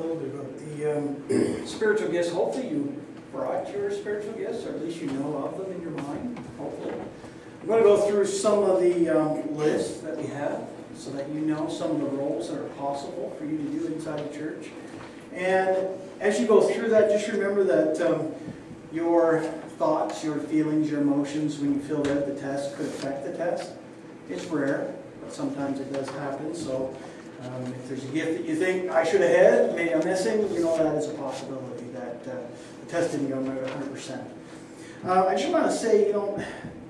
little bit about the spiritual gifts. Hopefully you brought your spiritual gifts, or at least you know of them in your mind, hopefully. I'm going to go through some of the lists that we have so that you know some of the roles that are possible for you to do inside the church. And as you go through that, just remember that your thoughts, your feelings, your emotions when you filled out the test could affect the test. It's rare, but sometimes it does happen. So if there's a gift that you think I should have had, maybe I'm missing, you know that is a possibility that the test didn't go right 100%. I just want to say, you know,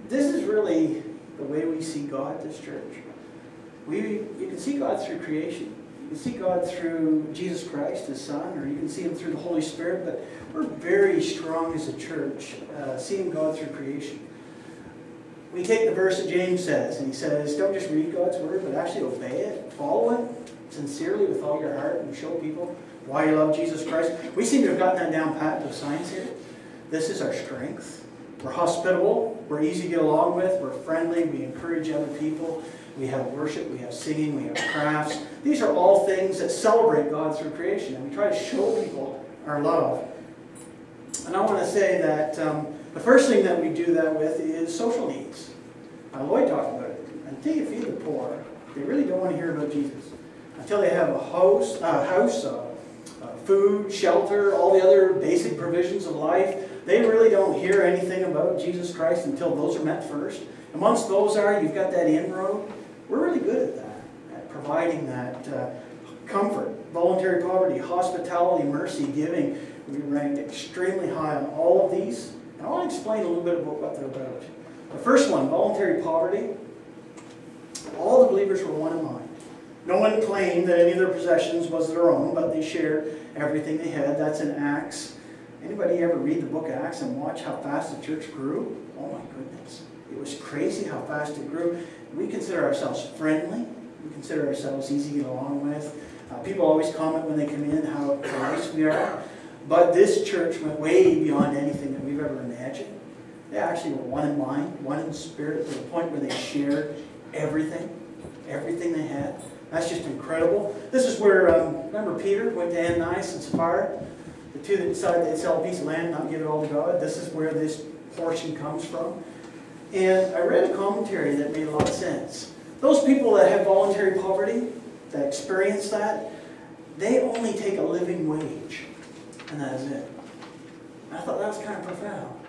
this is really the way we see God, this church. You can see God through creation. You can see God through Jesus Christ, His Son, or you can see Him through the Holy Spirit, but we're very strong as a church seeing God through creation. We take the verse that James says, and he says, don't just read God's Word, but actually obey it, follow it sincerely with all your heart, and show people why you love Jesus Christ. We seem to have gotten that down pat to science here. This is our strength. We're hospitable, we're easy to get along with, we're friendly, we encourage other people, we have worship, we have singing, we have crafts. These are all things that celebrate God through creation, and we try to show people our love. And I want to say that the first thing that we do that with is social needs. Lloyd talked about it. Until you feed the poor, they really don't want to hear about Jesus. Until they have a house, food, shelter, all the other basic provisions of life, they really don't hear anything about Jesus Christ until those are met first. And once those are, you've got that inroad. We're really good at that, at providing that comfort, voluntary poverty, hospitality, mercy, giving. We rank extremely high on all of these. And I want to explain a little bit about what they're about. The first one, voluntary poverty. All the believers were one in mind. No one claimed that any of their possessions was their own, but they shared everything they had. That's in Acts. Anybody ever read the book of Acts and watch how fast the church grew? Oh my goodness. It was crazy how fast it grew. We consider ourselves friendly. We consider ourselves easy to get along with. People always comment when they come in how nice we are. But this church went way beyond anything that we've ever imagined. They actually were one in mind, one in spirit, to the point where they shared everything they had. That's just incredible. This is where, remember Peter went to Ananias and Sapphira? The two that decided they'd sell a piece of land and not give it all to God. This is where this portion comes from. And I read a commentary that made a lot of sense. Those people that have voluntary poverty, that experience that, they only take a living wage. And that is it. And I thought that was kind of profound.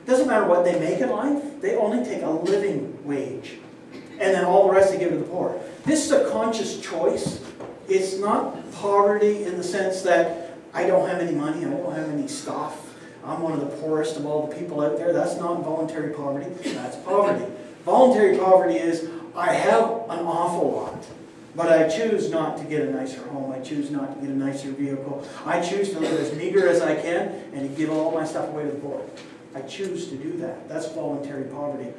It doesn't matter what they make in life. They only take a living wage. And then all the rest they give to the poor. This is a conscious choice. It's not poverty in the sense that I don't have any money, I don't have any stuff. I'm one of the poorest of all the people out there. That's not voluntary poverty. That's poverty. Voluntary poverty is I have an awful lot, but I choose not to get a nicer home. I choose not to get a nicer vehicle. I choose to live as meager as I can and to give all my stuff away to the poor. I choose to do that. That's voluntary poverty.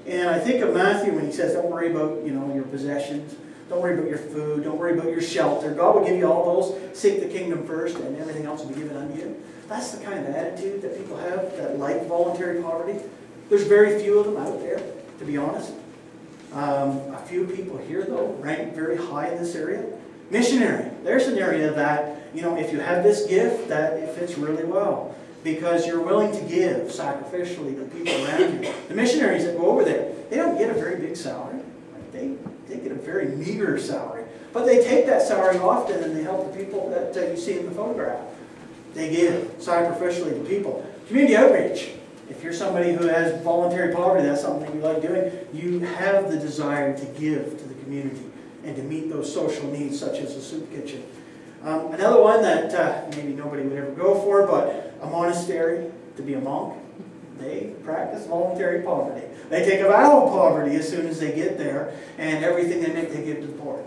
And I think of Matthew when he says, don't worry about, your possessions. Don't worry about your food. Don't worry about your shelter. God will give you all those. Seek the kingdom first and everything else will be given unto you. That's the kind of attitude that people have that like voluntary poverty. There's very few of them out there, to be honest. A few people here, though, rank very high in this area. Missionary. There's an area that, if you have this gift, that it fits really well. Because you're willing to give sacrificially to people around you. The missionaries that go over there, they don't get a very big salary. They get a very meager salary. But they take that salary often and they help the people that you see in the photograph. They give sacrificially to people. Community outreach. If you're somebody who has voluntary poverty, that's something that you like doing, you have the desire to give to the community and to meet those social needs such as a soup kitchen. Another one that maybe nobody would ever go for, but a monastery, to be a monk. They practice voluntary poverty. They take a vow of poverty as soon as they get there, and everything they make they give to the poor.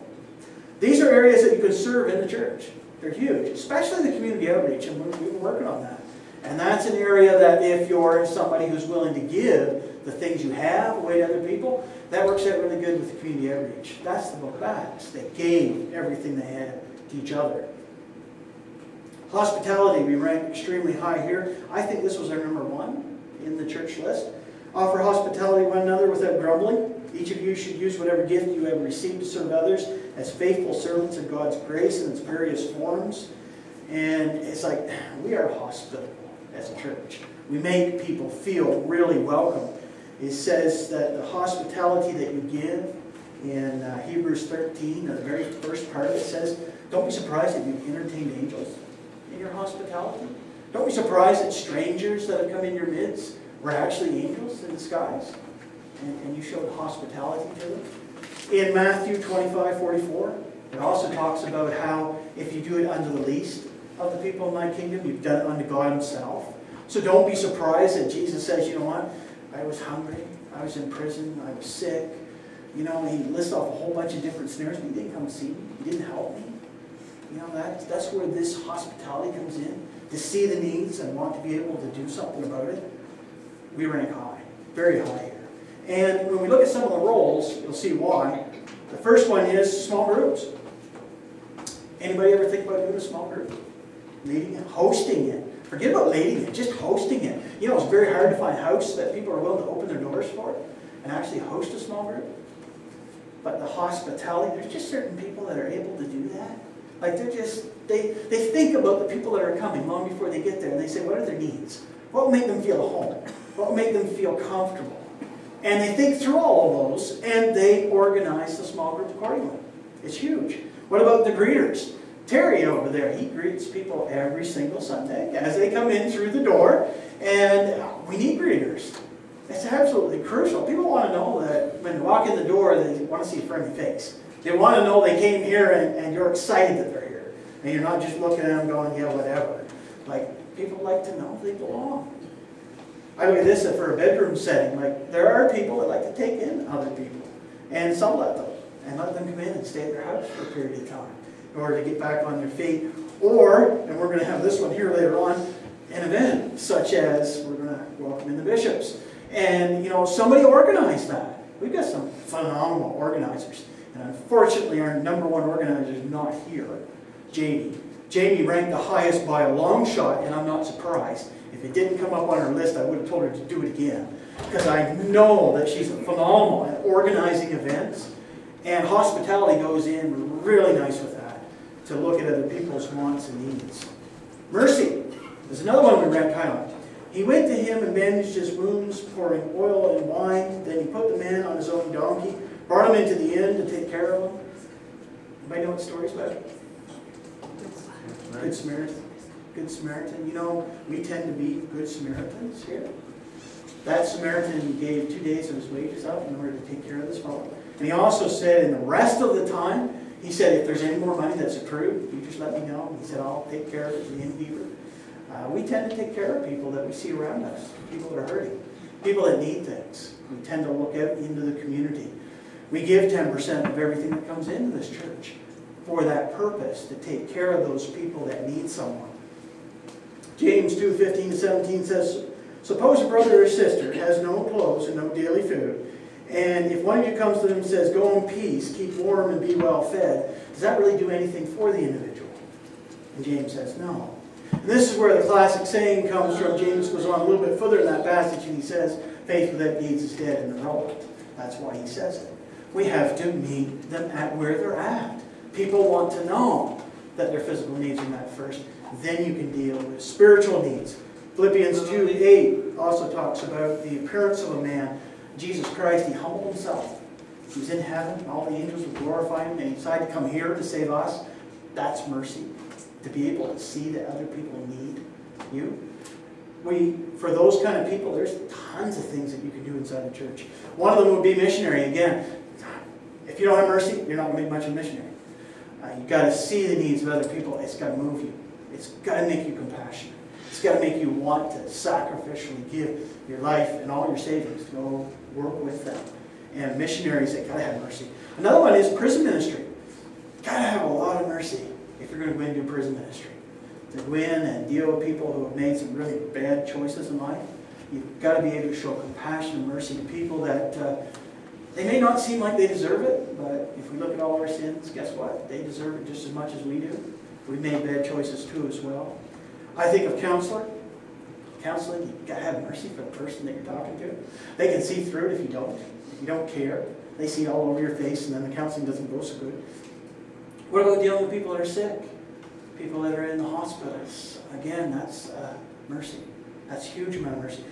These are areas that you can serve in the church. They're huge, especially the community outreach, and we've been working on that. And that's an area that if you're somebody who's willing to give the things you have away to other people, that works out really good with the community outreach. That's the book of Acts. They gave everything they had to each other. Hospitality, we rank extremely high here. I think this was our number one in the church list. Offer hospitality to one another without grumbling. Each of you should use whatever gift you have received to serve others as faithful servants of God's grace in its various forms. And it's like, we are hospitable as a church. We make people feel really welcome. It says that the hospitality that you give in Hebrews 13, the very first part of it says, don't be surprised if you entertained angels in your hospitality. Don't be surprised that strangers that have come in your midst were actually angels in disguise. And you showed hospitality to them. In Matthew 25:44, it also talks about how if you do it unto the least of the people of my kingdom, you've done it unto God himself. So don't be surprised that Jesus says, you know what, I was hungry, I was in prison, I was sick. You know, he lists off a whole bunch of different scenarios, but he didn't come see me, he didn't help me. You know, that's where this hospitality comes in, to see the needs and want to be able to do something about it. We rank high, very high here. And when we look at some of the roles, you'll see why. The first one is small groups. Anybody ever think about doing a small group? Leading it, hosting it. Forget about leading it, just hosting it. You know, it's very hard to find a house that people are willing to open their doors for and actually host a small group. But the hospitality, there's just certain people that are able to do that. Like they think about the people that are coming long before they get there, and they say, what are their needs? What will make them feel at home? What will make them feel comfortable? And they think through all of those, and they organize the small group accordingly. It's huge. What about the greeters? Terry over there, he greets people every single Sunday as they come in through the door, and we need greeters. It's absolutely crucial. People want to know that when they walk in the door, they want to see a friendly face. They want to know they came here and you're excited that they're here. And you're not just looking at them going, yeah, whatever. Like, people like to know they belong. I look at this for a bedroom setting. Like, there are people that like to take in other people and sublet them and let them come in and stay at their house for a period of time in order to get back on their feet. Or, and we're going to have this one here later on, an event such as we're going to welcome in the bishops. And, you know, somebody organized that. We've got some phenomenal organizers. And unfortunately, our number one organizer is not here, Jamie. Jamie ranked the highest by a long shot, and I'm not surprised. If it didn't come up on her list, I would have told her to do it again. Because I know that she's phenomenal at organizing events. And hospitality goes in really nice with that, to look at other people's wants and needs. Mercy is another one we ranked high on. He went to him and bandaged his wounds, pouring oil and wine. Then he put the man on his own donkey, brought him into the inn to take care of him. Anybody know what story's about? Good Samaritan. Good Samaritan. You know, we tend to be good Samaritans here. That Samaritan gave 2 days of his wages up in order to take care of this fellow. And he also said, in the rest of the time, he said, if there's any more money that's accrued, you just let me know. He said, I'll take care of it to the innkeeper. We tend to take care of people that we see around us, people that are hurting, people that need things. We tend to look out into the community. We give 10% of everything that comes into this church for that purpose, to take care of those people that need someone. James 2:15-17 says, suppose a brother or sister has no clothes and no daily food, and if one of you comes to them and says, go in peace, keep warm and be well fed, does that really do anything for the individual? And James says, no. And this is where the classic saying comes from. James goes on a little bit further in that passage, and he says, faith without deeds is dead and irrelevant. That's why he says it. We have to meet them at where they're at. People want to know that their physical needs are met first. Then you can deal with spiritual needs. Philippians 2:8 also talks about the appearance of a man. Jesus Christ, he humbled himself. He was in heaven, all the angels would glorify him, and he decided to come here to save us. That's mercy. To be able to see that other people need you. For those kind of people, there's tons of things that you can do inside the church. One of them would be missionary. Again, if you don't have mercy, you're not going to make much of a missionary. You've got to see the needs of other people. It's got to move you. It's got to make you compassionate. It's got to make you want to sacrificially give your life and all your savings to go work with them. And missionaries, they got to have mercy. Another one is prison ministry. Got to have a lot of mercy if you're going to go into prison ministry. To go in and deal with people who have made some really bad choices in life. You've got to be able to show compassion and mercy to people that they may not seem like they deserve it, but if we look at all our sins, guess what? They deserve it just as much as we do. We've made bad choices too as well. I think of counselor. Counseling, you've got to have mercy for the person that you're talking to. They can see through it if you don't. If you don't care, they see all over your face, and then the counseling doesn't go so good. What about dealing with people that are sick? People that are in the hospitals, again, that's mercy. That's a huge amount of mercy.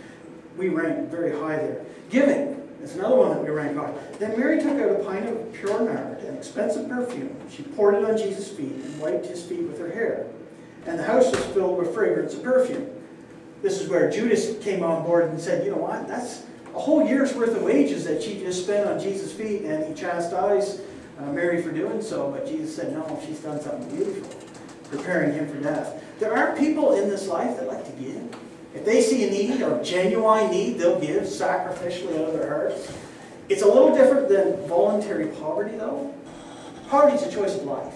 We rank very high there. Giving is another one that we rank high. Then Mary took out a pint of pure nard, an expensive perfume. She poured it on Jesus' feet and wiped his feet with her hair. And the house was filled with fragrance of perfume. This is where Judas came on board and said, you know what, that's a whole year's worth of wages that she just spent on Jesus' feet, and he chastised Mary for doing so. But Jesus said, no, she's done something beautiful, preparing him for death. There are people in this life that like to give. If they see a need or genuine need, they'll give sacrificially out of their hearts. It's a little different than voluntary poverty, though. Poverty is a choice of life.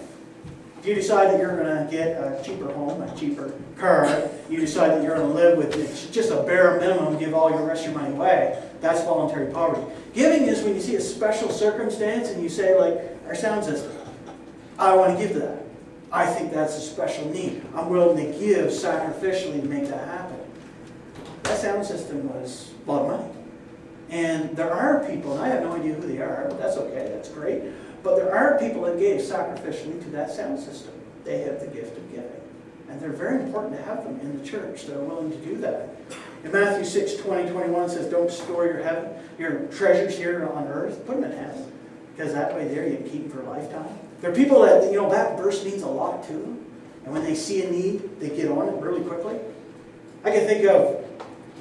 If you decide that you're going to get a cheaper home, a cheaper car, you decide that you're going to live with just a bare minimum, give all your rest of your money away, that's voluntary poverty. Giving is when you see a special circumstance and you say, like our sound system, I want to give to that. I think that's a special need. I'm willing to give sacrificially to make that happen. That sound system was a lot of money. And there are people, and I have no idea who they are, but that's okay, that's great. But there are people that gave sacrificially to that sound system. They have the gift of giving. And they're very important to have them in the church that are willing to do that. In Matthew 6:20-21 says, don't store your treasures here on earth, put them in heaven. Because that way there you can keep them for a lifetime. There are people that, that verse means a lot to them. And when they see a need, they get on it really quickly. I can think of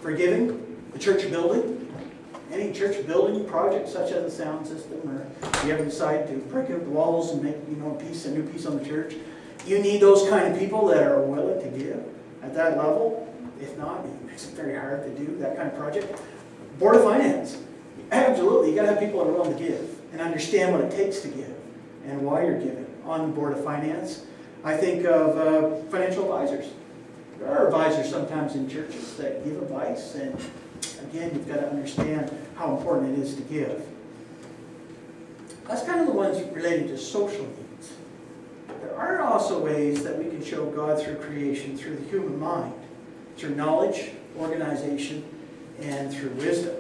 forgiving, the church building. Any church building project such as a sound system, or if you ever decide to break out the walls and make a new piece on the church, you need those kind of people that are willing to give at that level. If not, it makes it very hard to do that kind of project. Board of Finance, absolutely, you got to have people that are willing to give and understand what it takes to give and why you're giving on the Board of Finance. I think of financial advisors. There are advisors sometimes in churches that give advice, and again, you've got to understand how important it is to give. That's kind of the ones related to social needs. There are also ways that we can show God through creation, through the human mind, through knowledge, organization, and through wisdom.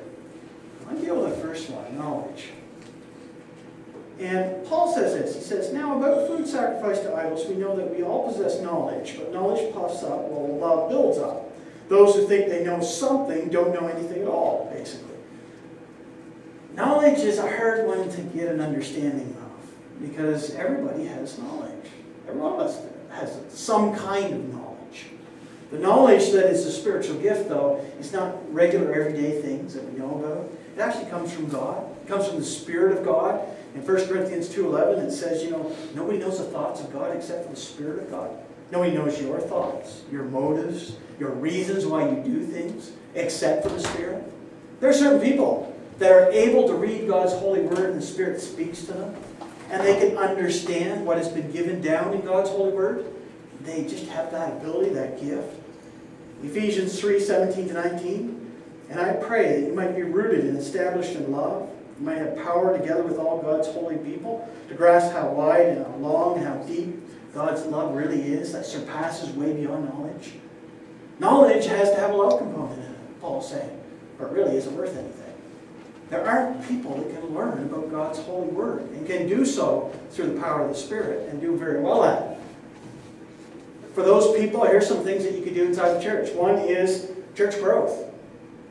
I'll deal with the first one, knowledge. And Paul says this. He says, now about food sacrificed to idols, we know that we all possess knowledge, but knowledge puffs up while love builds up. Those who think they know something don't know anything at all, basically. Knowledge is a hard one to get an understanding of, because everybody has knowledge. Every one of us has some kind of knowledge. The knowledge that is a spiritual gift, though, is not regular everyday things that we know about. It actually comes from God. It comes from the Spirit of God. In 1 Corinthians 2:11, it says, nobody knows the thoughts of God except for the Spirit of God. Nobody knows your thoughts, your motives, your reasons why you do things, except for the Spirit. There are certain people that are able to read God's holy word and the Spirit speaks to them, and they can understand what has been given down in God's holy word. They just have that ability, that gift. Ephesians 3:17-19, and I pray that you might be rooted and established in love. You might have power together with all God's holy people to grasp how wide and how long and how deep God's love really is, that surpasses way beyond knowledge. Knowledge has to have a love component in it, Paul's saying, or it really isn't worth anything. There are people that can learn about God's holy word and can do so through the power of the Spirit and do very well at it. For those people, here's some things that you can do inside the church. One is church growth.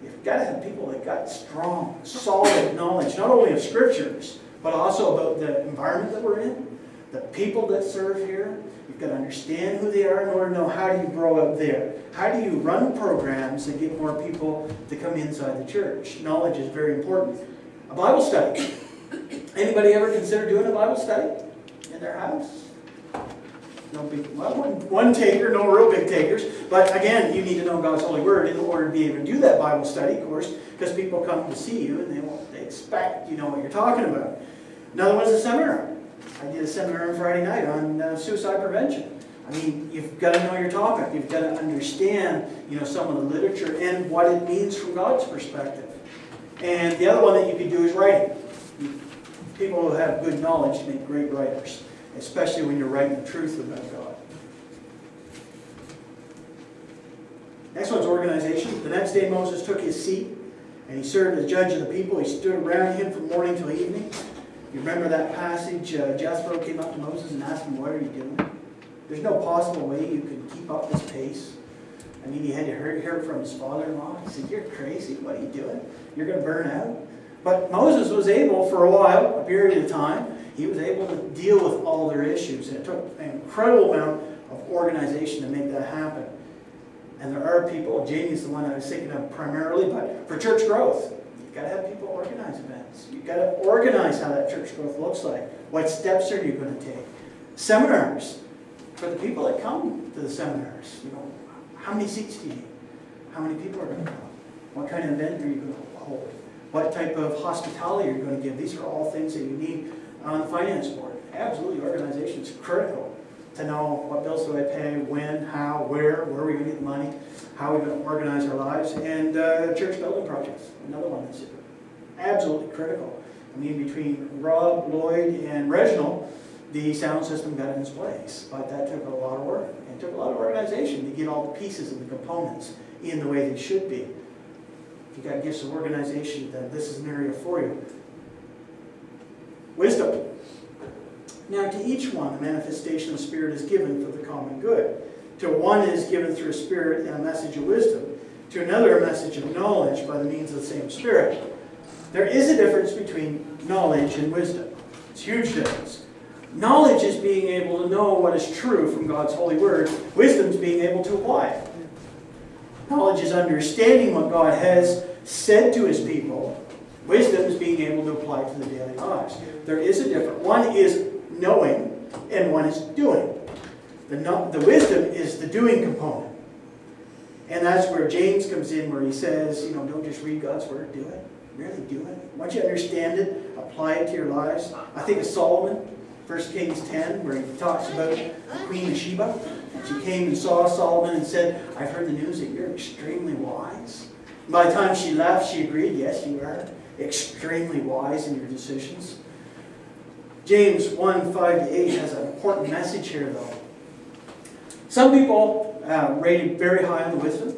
You've got to have people that got strong, solid knowledge, not only of scriptures, but also about the environment that we're in, the people that serve here. You've got to understand who they are in order to know how do you grow up there. How do you run programs that get more people to come inside the church? Knowledge is very important. A Bible study. Anybody ever consider doing a Bible study in their house? No big, well, one taker, no real big takers. But again, you need to know God's holy word in order to be able to do that Bible study, of course, because people come to see you and they expect you know what you're talking about. Another one's a seminar. I did a seminar on Friday night on suicide prevention. I mean, you've got to know your topic. You've got to understand, some of the literature and what it means from God's perspective. And the other one that you can do is writing. People who have good knowledge make great writers, especially when you're writing the truth about God. Next one's organization. The next day Moses took his seat and he served as judge of the people. He stood around him from morning till evening. You remember that passage? Jethro came up to Moses and asked him, what are you doing? There's no possible way you could keep up this pace. I mean, he had to hear it from his father-in-law. He said, "You're crazy. What are you doing? You're going to burn out." But Moses was able, for a while, a period of time, he was able to deal with all their issues. And it took an incredible amount of organization to make that happen. And there are people, Jamie's the one I was thinking of primarily, but for church growth, you've got to have people organize events. You've got to organize how that church growth looks like. What steps are you going to take? Seminars. For the people that come to the seminars, you know, how many seats do you need? How many people are going to come? What kind of event are you going to hold? What type of hospitality are you going to give? These are all things that you need on the finance board. Absolutely, organization is critical to know what bills do I pay, when, how, where are we going to get the money, how are we going to organize our lives, and church building projects, another one that's absolutely critical. I mean, between Rob, Lloyd, and Reginald, the sound system got in its place, but that took a lot of work. It took a lot of organization to get all the pieces and the components in the way they should be. If you got gifts of organization, then this is an area for you. Wisdom. Now, to each one, the manifestation of the Spirit is given for the common good. To one is given through a Spirit and a message of wisdom. To another, a message of knowledge by the means of the same Spirit. There is a difference between knowledge and wisdom. It's a huge difference. Knowledge is being able to know what is true from God's holy word. Wisdom is being able to apply it. Knowledge is understanding what God has said to his people. Wisdom is being able to apply it to the daily lives. There is a difference. One is knowing and one is doing. The wisdom is the doing component. And that's where James comes in, where he says, you know, don't just read God's word, do it. Really do it. Once you understand it, apply it to your lives. I think of Solomon, 1 Kings 10, where he talks about the Queen of Sheba. And she came and saw Solomon and said, "I've heard the news that you're extremely wise." And by the time she left, she agreed, "Yes, you are extremely wise in your decisions." James 1:5-8 has an important message here, though. Some people rated very high on the wisdom.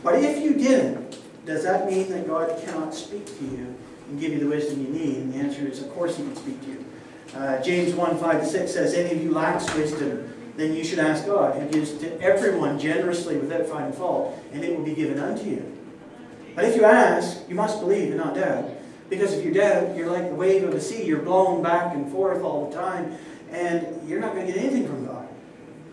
But if you didn't, does that mean that God cannot speak to you and give you the wisdom you need? And the answer is, of course he can speak to you. James 1:5-6 says, "Any of you lacks wisdom, then you should ask God, who gives to everyone generously without finding fault, and it will be given unto you." But if you ask, you must believe and not doubt. Because if you doubt, you're like the wave of the sea. You're blown back and forth all the time, and you're not going to get anything from God.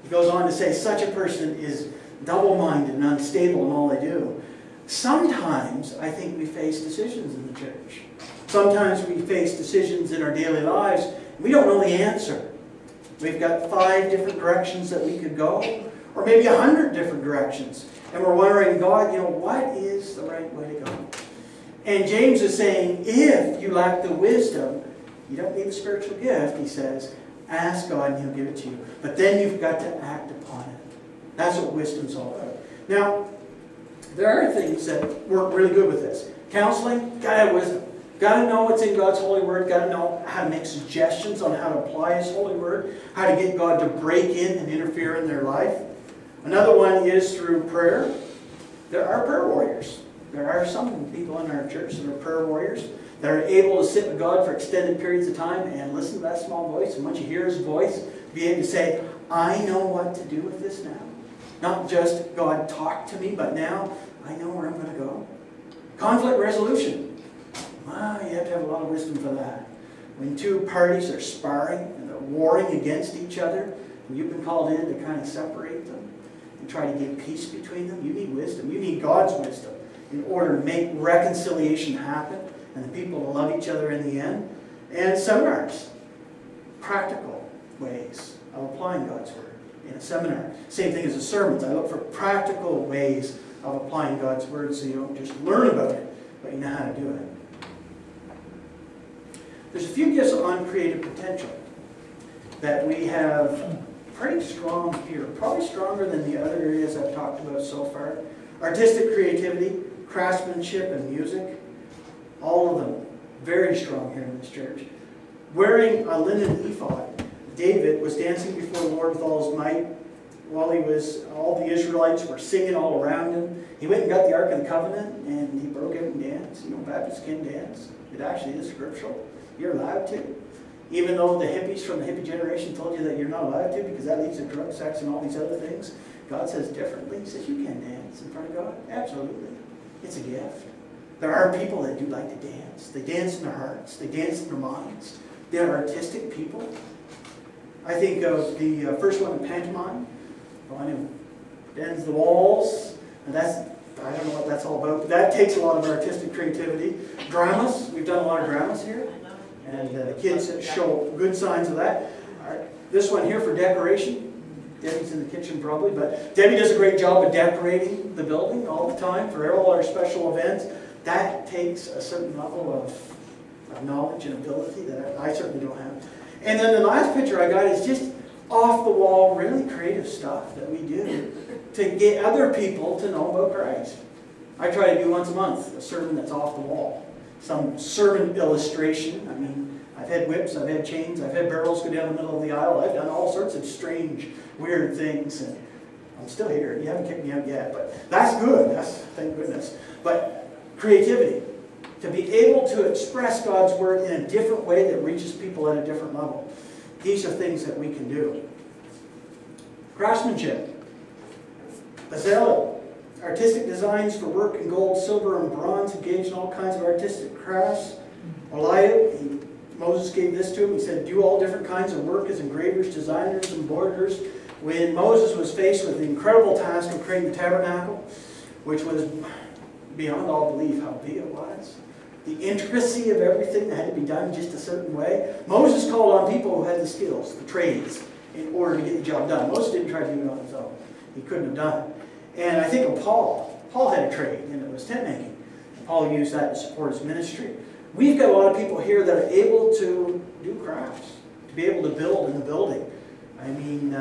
He goes on to say, such a person is double-minded and unstable in all they do. Sometimes I think we face decisions in the church. Sometimes we face decisions in our daily lives. We don't know the answer. We've got 5 different directions that we could go, or maybe 100 different directions. And we're wondering, God, you know, what is the right way to go? And James is saying, if you lack the wisdom, you don't need the spiritual gift, he says, ask God and he'll give it to you. But then you've got to act upon it. That's what wisdom's all about. Now, there are things that work really good with this. Counseling, got to have wisdom. Got to know what's in God's holy word. Got to know how to make suggestions on how to apply his holy word. How to get God to break in and interfere in their life. Another one is through prayer. There are prayer warriors. There are some people in our church that are prayer warriors that are able to sit with God for extended periods of time and listen to that small voice. And once you hear his voice, be able to say, I know what to do with this now. Not just, God, talk to me, but now I know where I'm going to go. Conflict resolution. Wow, you have to have a lot of wisdom for that. When 2 parties are sparring and they're warring against each other, and you've been called in to kind of separate them and try to get peace between them, you need wisdom. You need God's wisdom in order to make reconciliation happen and the people to love each other in the end. And seminars. Practical ways of applying God's word in a seminar. Same thing as the sermons. I look for practical ways of applying God's word so you don't just learn about it, but you know how to do it. There's a few gifts on creative potential that we have pretty strong here. Probably stronger than the other areas I've talked about so far. Artistic creativity, craftsmanship, and music. All of them very strong here in this church. Wearing a linen ephod. David was dancing before the Lord with all his might while all the Israelites were singing all around him. He went and got the Ark of the Covenant and he broke out and danced. You know, Baptists can dance. It actually is scriptural. You're allowed to. Even though the hippies from the hippie generation told you that you're not allowed to because that leads to drug, sex, and all these other things, God says differently. He says you can dance in front of God. Absolutely. It's a gift. There are people that do like to dance. They dance in their hearts. They dance in their minds. They're artistic people. I think of the first one in pantomime, the one who bends the walls. And that's, I don't know what that's all about, but that takes a lot of artistic creativity. Dramas, we've done a lot of dramas here. And the kids show good signs of that. This one here for decoration. Debbie's in the kitchen probably, but Debbie does a great job of decorating the building all the time for all our special events. That takes a certain level of knowledge and ability that I certainly don't have. And then the last picture I got is just off-the-wall, really creative stuff that we do to get other people to know about Christ. I try to do once a month a sermon that's off the wall. Some sermon illustration. I mean, I've had whips, I've had chains, I've had barrels go down the middle of the aisle. I've done all sorts of strange, weird things. And I'm still here. You haven't kicked me out yet, but that's good. Thank goodness. But creativity. To be able to express God's Word in a different way that reaches people at a different level. These are things that we can do. Craftsmanship. Bezel. Artistic designs for work in gold, silver, and bronze, engaged in all kinds of artistic crafts. Eliab, Moses gave this to him. He said, do all different kinds of work as engravers, designers, and embroiderers. When Moses was faced with the incredible task of creating the tabernacle, which was beyond all belief how big it was, the intricacy of everything that had to be done just a certain way, Moses called on people who had the skills, the trades, in order to get the job done. Moses didn't try to do it on his own. He couldn't have done it. And I think of Paul. Paul had a trade, and it was tent making. And Paul used that to support his ministry. We've got a lot of people here that are able to do crafts, to be able to build in the building. I mean,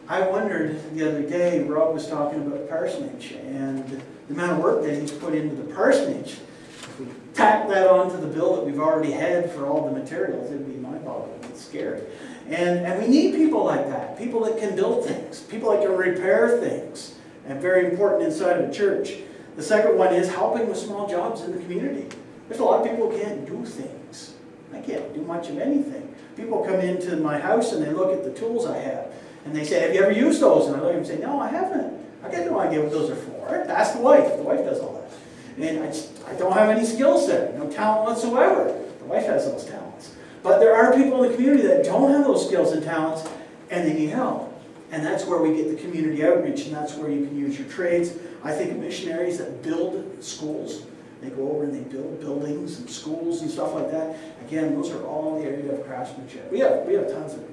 I wondered the other day, Rob was talking about parsonage, and the amount of work that he's put into the parsonage. If we tack that onto the bill that we've already had for all the materials, it would be mind-boggling. It's scary. And we need people like that, people that can build things, people that can repair things. And very important inside of a church. The second one is helping with small jobs in the community. There's a lot of people who can't do things. I can't do much of anything. People come into my house and they look at the tools I have. And they say, have you ever used those? And I look at them and say, no, I haven't. I got no idea what those are for. Ask the wife. The wife does all that. And I don't have any skill set, no talent whatsoever. The wife has those talents. But there are people in the community that don't have those skills and talents, and they need help. And that's where we get the community outreach, and that's where you can use your trades. I think of missionaries that build schools. They go over and they build buildings and schools and stuff like that. Again, those are all the area of craftsmanship. We have tons of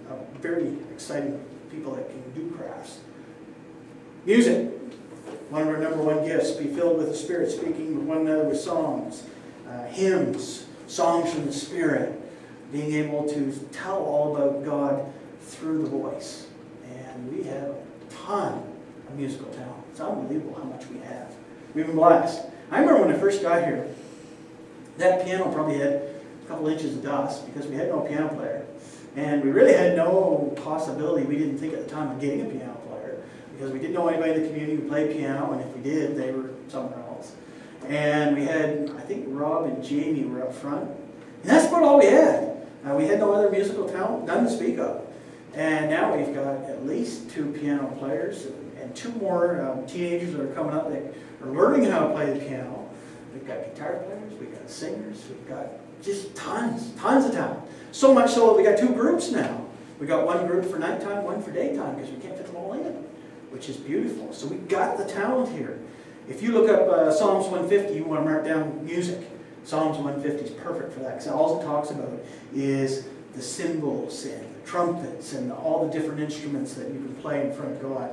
very exciting people that can do crafts. Music. One of our #1 gifts. Be filled with the Spirit, speaking with one another with songs, hymns, songs from the Spirit. Being able to tell all about God through the voice. And we have a ton of musical talent. It's unbelievable how much we have. We've been blessed. I remember when I first got here, that piano probably had a couple inches of dust because we had no piano player. And we really had no possibility, we didn't think at the time, of getting a piano player because we didn't know anybody in the community who played piano, and if we did, they were somewhere else. And we had, I think Rob and Jamie were up front. And that's about all we had. We had no other musical talent, none to speak of. And now we've got at least 2 piano players and 2 more teenagers that are coming up that are learning how to play the piano. We've got guitar players, we've got singers, we've got just tons of talent. So much so that we got 2 groups now. We got one group for nighttime, one for daytime, because we can't fit them all in, which is beautiful. So we got the talent here. If you look up Psalms 150, you want to mark down music. Psalms 150 is perfect for that, because all it talks about is the cymbals and the trumpets and all the different instruments that you can play in front of God.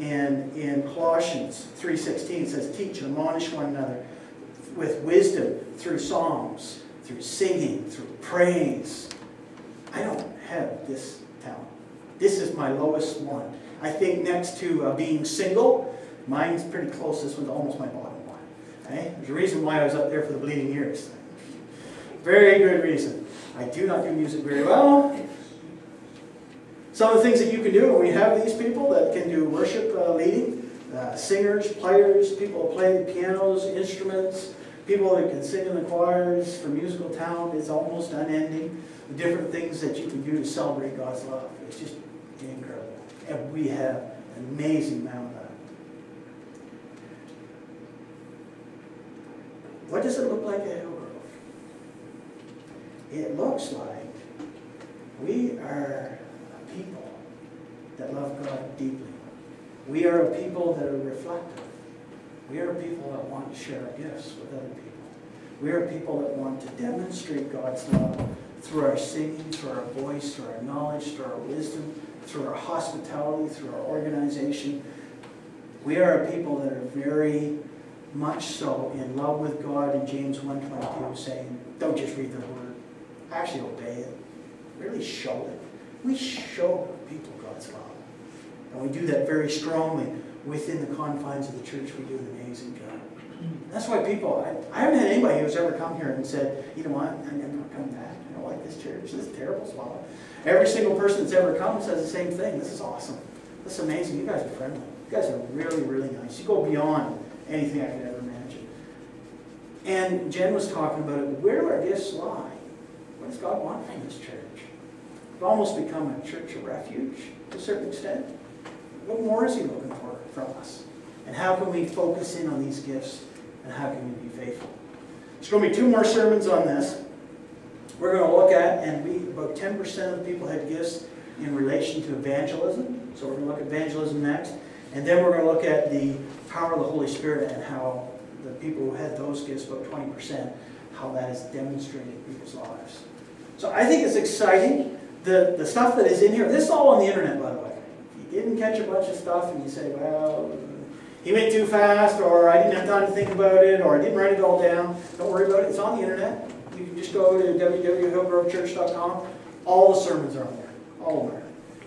And in Colossians 3:16 it says, teach and admonish one another with wisdom through psalms, through singing, through praise. I don't have this talent. This is my lowest one. I think next to being single, mine's pretty close. This one's almost my bottom one. Okay? There's a reason why I was up there for the bleeding ears. Very good reason. I do not do music very well. Some of the things that you can do when we have these people that can do worship leading, singers, players, people who play the pianos, instruments, People that can sing in the choirs for musical talent is almost unending. The different things that you can do to celebrate God's love. It's just incredible. And we have an amazing amount of that. What does it look like at Hillgrove? It looks like we are a people that love God deeply. We are a people that are reflective. We are a people that want to share our gifts with other people. We are people that want to demonstrate God's love through our singing, through our voice, through our knowledge, through our wisdom, through our hospitality, through our organization. We are a people that are very much so in love with God in James 1:22, saying, don't just read the word, actually obey it, really show it. We show people God's love. And we do that very strongly within the confines of the church. We do an amazing job. That's why people, I haven't had anybody who's ever come here and said, you know what, I'm not coming back. I don't like this church. This is terrible swallow. Every single person that's ever come says the same thing. This is awesome. This is amazing. You guys are friendly. You guys are really, really nice. You go beyond anything I could ever imagine. And Jen was talking about it. Where do our gifts lie? What does God want from this church? We've almost become a church of refuge to a certain extent. What more is He looking for from us? And how can we focus in on these gifts? And how can we be faithful? There's going to be 2 more sermons on this. We're going to look at, and about 10% of the people had gifts in relation to evangelism. So we're going to look at evangelism next. And then we're going to look at the power of the Holy Spirit and how the people who had those gifts, about 20%, how that is demonstrated in people's lives. So I think it's exciting. The stuff that is in here, this is all on the internet, by the way. If you didn't catch a bunch of stuff and you say, well, he went too fast, or I didn't have time to think about it, or I didn't write it all down, don't worry about it. It's on the internet. You can just go to www.hillgrovechurch.com. All the sermons are on there. All of them.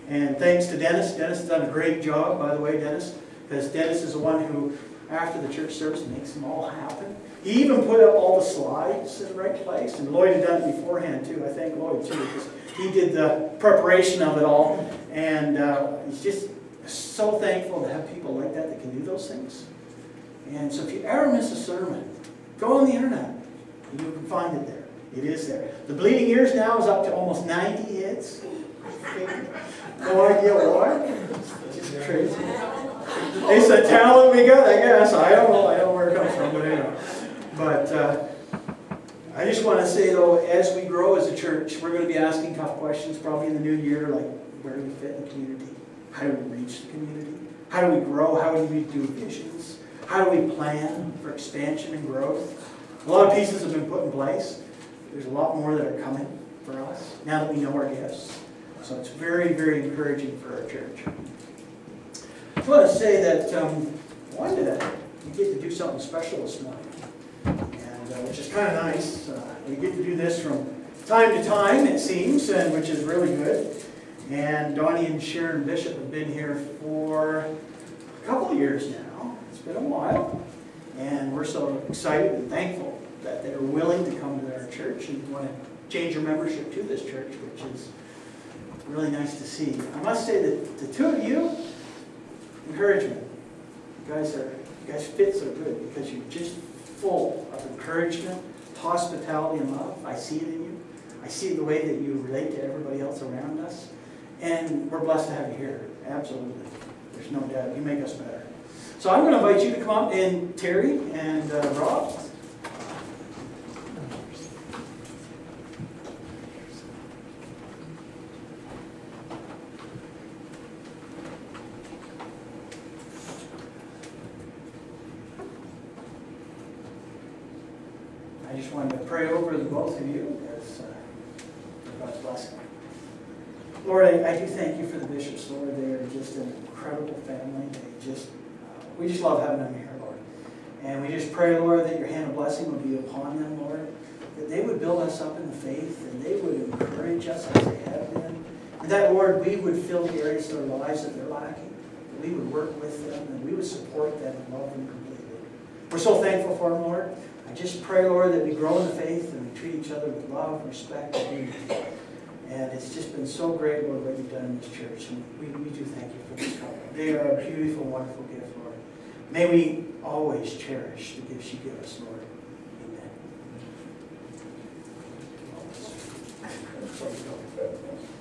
And thanks to Dennis. Dennis has done a great job, by the way, Dennis, because Dennis is the one who, after the church service, makes them all happen. He even put up all the slides in the right place, and Lloyd had done it beforehand, too. I thank Lloyd, too, because he did the preparation of it all, and he's just so thankful to have people like that can do those things. And so if you ever miss a sermon, go on the internet. And you can find it there. It is there. The Bleeding Ears now is up to almost 90 hits. No idea why. It's just crazy. It's a talent we got, I guess. I don't know where it comes from, but anyway. But I just want to say, though, as we grow as a church, we're going to be asking tough questions probably in the new year, like where do we fit in the community? How do we reach the community? How do we grow? How do we do visions? How do we plan for expansion and growth? A lot of pieces have been put in place. There's a lot more that are coming for us now that we know our gifts. So it's very, very encouraging for our church. I just want to say that one day you get to do something special this morning, and which is kind of nice. We get to do this from time to time, it seems, and which is really good. And Donnie and Sharon Bishop have been here for a couple of years now. It's been a while. And we're so excited and thankful that they're willing to come to our church and want to change your membership to this church, which is really nice to see. I must say that the 2 of you, encouragement. You guys fit so good because you're just full of encouragement, hospitality, and love. I see it in you. I see the way that you relate to everybody else around us. And we're blessed to have you here. Absolutely. There's no doubt. You make us better. So I'm going to invite you to come up, and Terry and Rob. I just wanted to pray over the both of you as for God's blessing. Lord, I do thank you for the bishops, Lord. They are just an incredible family. We just love having them here, Lord. And we just pray, Lord, that your hand of blessing would be upon them, Lord. That they would build us up in the faith, and they would encourage us as they have been. And that, Lord, we would fill the areas of their lives that they're lacking. That we would work with them, and we would support them and love them completely. We're so thankful for them, Lord. I just pray, Lord, that we grow in the faith and we treat each other with love, respect, and unity. And it's just been so great, Lord, what you've done in this church. And we do thank you for this couple. They are a beautiful, wonderful gift, Lord. May we always cherish the gifts you give us, Lord. Amen. Praise God.